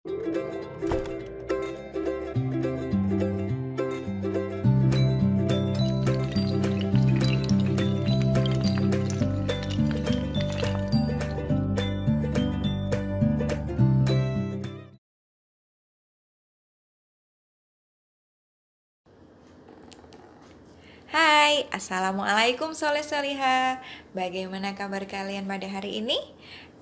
Hai, Assalamualaikum Soleh Solihah. Bagaimana kabar kalian pada hari ini?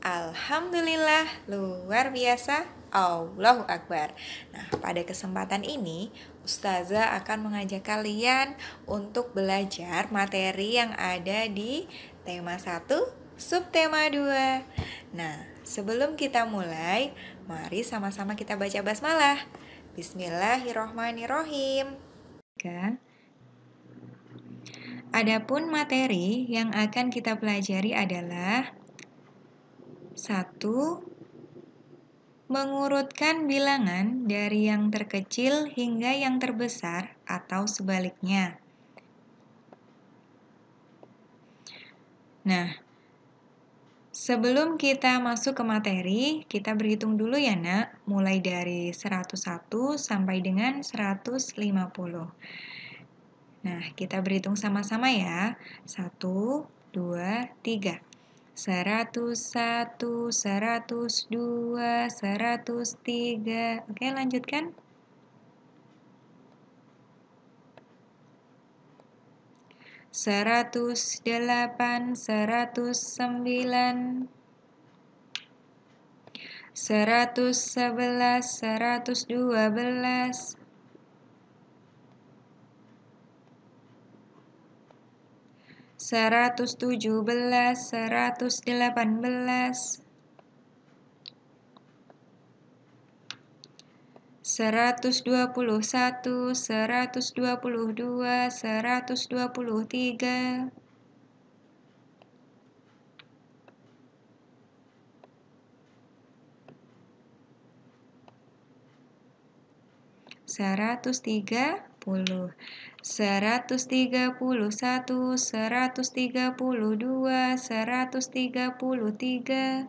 Alhamdulillah, luar biasa. Allahu Akbar. Nah, pada kesempatan ini, Ustazah akan mengajak kalian untuk belajar materi yang ada di tema 1, subtema 2. Nah, sebelum kita mulai, mari sama-sama kita baca basmalah. Bismillahirrohmanirrohim. Adapun materi yang akan kita pelajari adalah 1. Mengurutkan bilangan dari yang terkecil hingga yang terbesar atau sebaliknya. Nah, sebelum kita masuk ke materi, kita berhitung dulu ya nak, mulai dari 101 sampai dengan 150. Nah, kita berhitung sama-sama ya. 1, 2, 3. 101, 102, 103. Oke, lanjutkan. 108, 109, 111, 112, 117, 118, 121, 122, 123, 130, 131, 132, 133,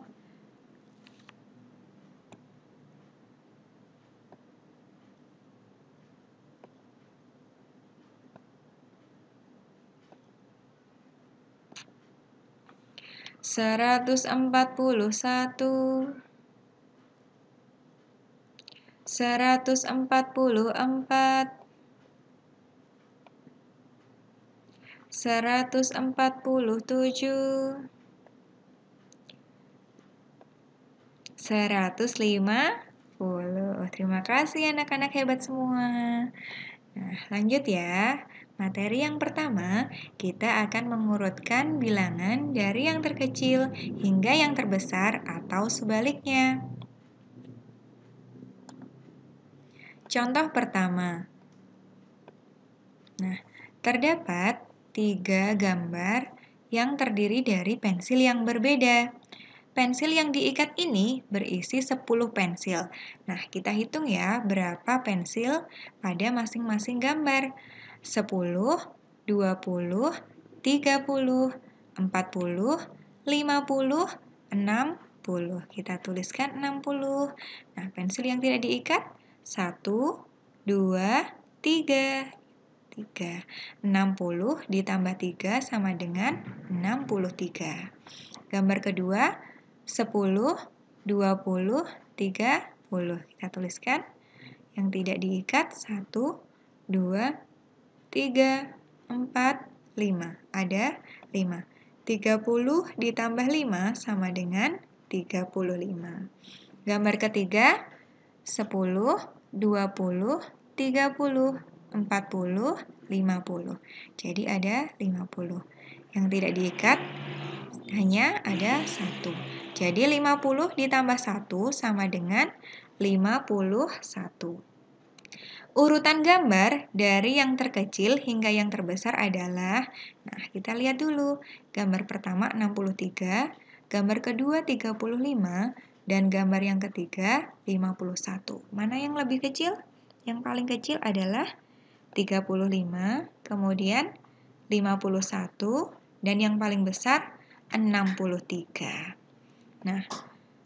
141, 144, 147, 150. Terima kasih anak-anak hebat semua. Nah, lanjut ya. Materi yang pertama, kita akan mengurutkan bilangan dari yang terkecil hingga yang terbesar atau sebaliknya. Contoh pertama. Nah, terdapat 3 gambar yang terdiri dari pensil yang berbeda. Pensil yang diikat ini berisi 10 pensil. Nah, kita hitung ya berapa pensil pada masing-masing gambar. 10, 20, 30, 40, 50, 60. Kita tuliskan 60. Nah, pensil yang tidak diikat 1, 2, 3. 60 ditambah 3 sama dengan 63. Gambar kedua 10, 20, 30. Kita tuliskan yang tidak diikat 1, 2, 3, 4, 5. Ada 5. 30 ditambah 5 sama dengan 35. Gambar ketiga 10, 20, 30, 40, 50. Jadi ada 50. Yang tidak diikat hanya ada 1. Jadi 50 ditambah 1 sama dengan 51. Urutan gambar dari yang terkecil hingga yang terbesar adalah, nah kita lihat dulu. Gambar pertama 63, gambar kedua 35, dan gambar yang ketiga 51. Mana yang lebih kecil? Yang paling kecil adalah 35, kemudian 51, dan yang paling besar 63. Nah,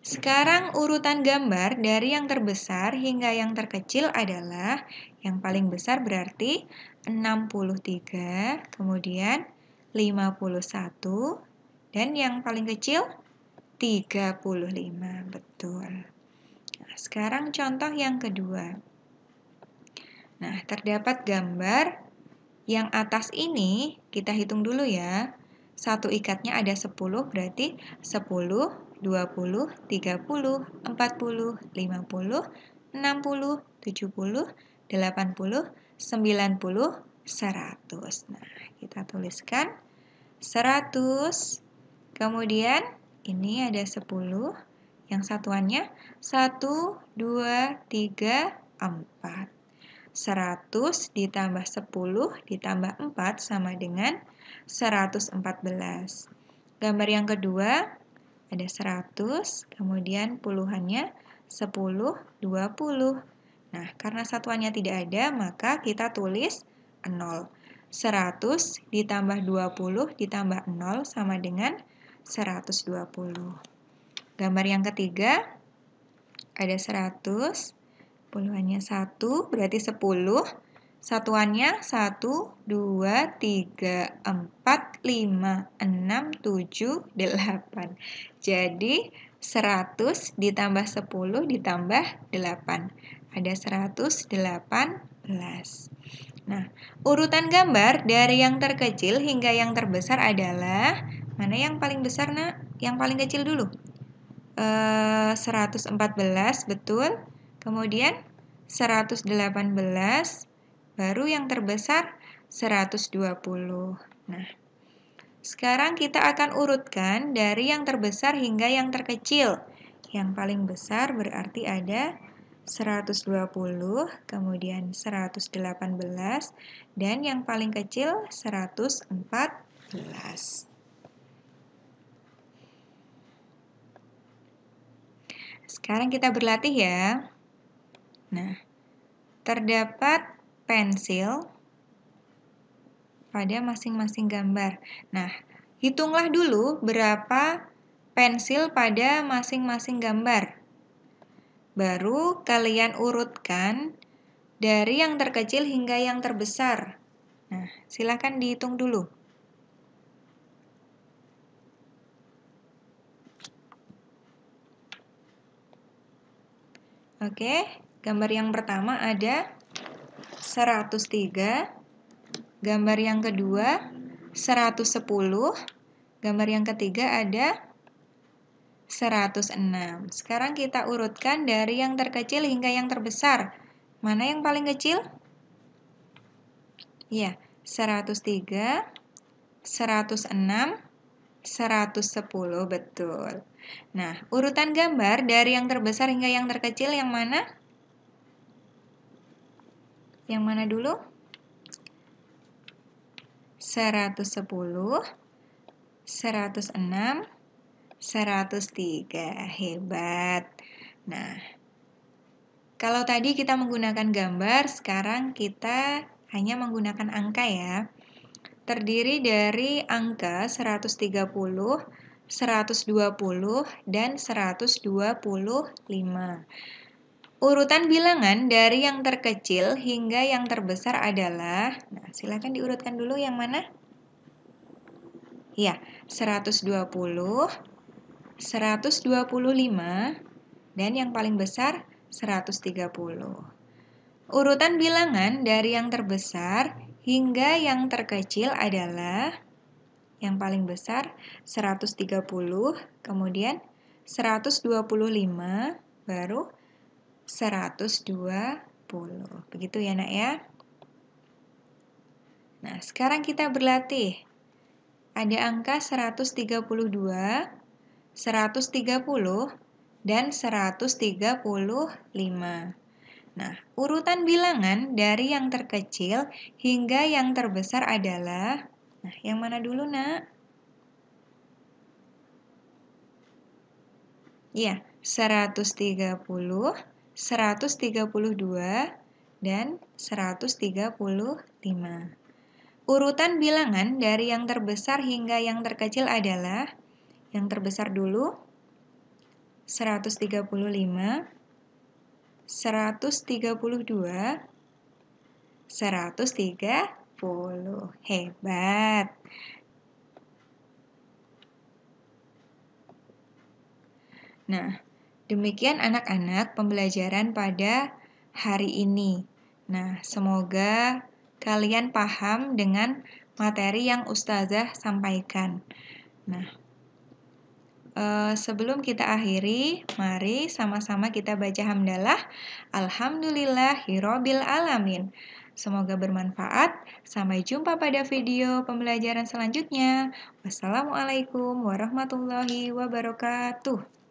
Sekarang urutan gambar dari yang terbesar hingga yang terkecil adalah yang paling besar berarti 63, kemudian 51, dan yang paling kecil 35. Betul. Nah, sekarang contoh yang kedua. Nah, terdapat gambar yang atas ini, kita hitung dulu ya. Satu ikatnya ada 10, berarti 10, 20, 30, 40, 50, 60, 70, 80, 90, 100. Nah, kita tuliskan 100. Kemudian ini ada 10. Yang satuannya 1, 2, 3, 4. 100 ditambah 10 ditambah 4 sama dengan 114. Gambar yang kedua ada 100, kemudian puluhannya 10, 20. Nah, karena satuannya tidak ada, maka kita tulis 0. 100 ditambah 20 ditambah 0 sama dengan 120. Gambar yang ketiga ada 100, puluhannya 1, berarti 10. Satuannya 1, 2, 3, 4, 5, 6, 7, 8. Jadi 100 ditambah 10 ditambah 8. Ada 118. Nah, urutan gambar dari yang terkecil hingga yang terbesar adalah, mana yang paling besar, Nak? Yang paling kecil dulu. 114, betul. Kemudian 118, baru yang terbesar 120. Nah, sekarang kita akan urutkan dari yang terbesar hingga yang terkecil. Yang paling besar berarti ada 120, kemudian 118, dan yang paling kecil 114. Sekarang kita berlatih ya. Nah, terdapat pensil pada masing-masing gambar. Nah, hitunglah dulu berapa pensil pada masing-masing gambar. Baru kalian urutkan dari yang terkecil hingga yang terbesar. Nah, silakan dihitung dulu. Oke, gambar yang pertama ada 103, gambar yang kedua 110, gambar yang ketiga ada 106. Sekarang kita urutkan dari yang terkecil hingga yang terbesar. Mana yang paling kecil? Ya, 103, 106, 110, betul. Nah, urutan gambar dari yang terbesar hingga yang terkecil yang mana? Yang mana dulu? 110, 106, 103. Hebat. Nah, kalau tadi kita menggunakan gambar, sekarang kita hanya menggunakan angka ya. Terdiri dari angka 130, 120, dan 125. Urutan bilangan dari yang terkecil hingga yang terbesar adalah, nah silakan diurutkan dulu yang mana? Ya, 120, 125, dan yang paling besar 130. Urutan bilangan dari yang terbesar hingga yang terkecil adalah yang paling besar 130, kemudian 125, baru 120. Begitu ya, Nak ya? Nah, sekarang kita berlatih. Ada angka 132, 130, dan 135. Nah, urutan bilangan dari yang terkecil hingga yang terbesar adalah, nah, yang mana dulu, Nak? Ya, 130, 132, dan 135. Urutan bilangan dari yang terbesar hingga yang terkecil adalah, yang terbesar dulu, 135, 132, 130. Hebat. Nah, demikian anak-anak pembelajaran pada hari ini. Nah, semoga kalian paham dengan materi yang Ustazah sampaikan. Nah, sebelum kita akhiri, mari sama-sama kita baca hamdalah. Alhamdulillahirabbil alamin. Semoga bermanfaat. Sampai jumpa pada video pembelajaran selanjutnya. Wassalamualaikum warahmatullahi wabarakatuh.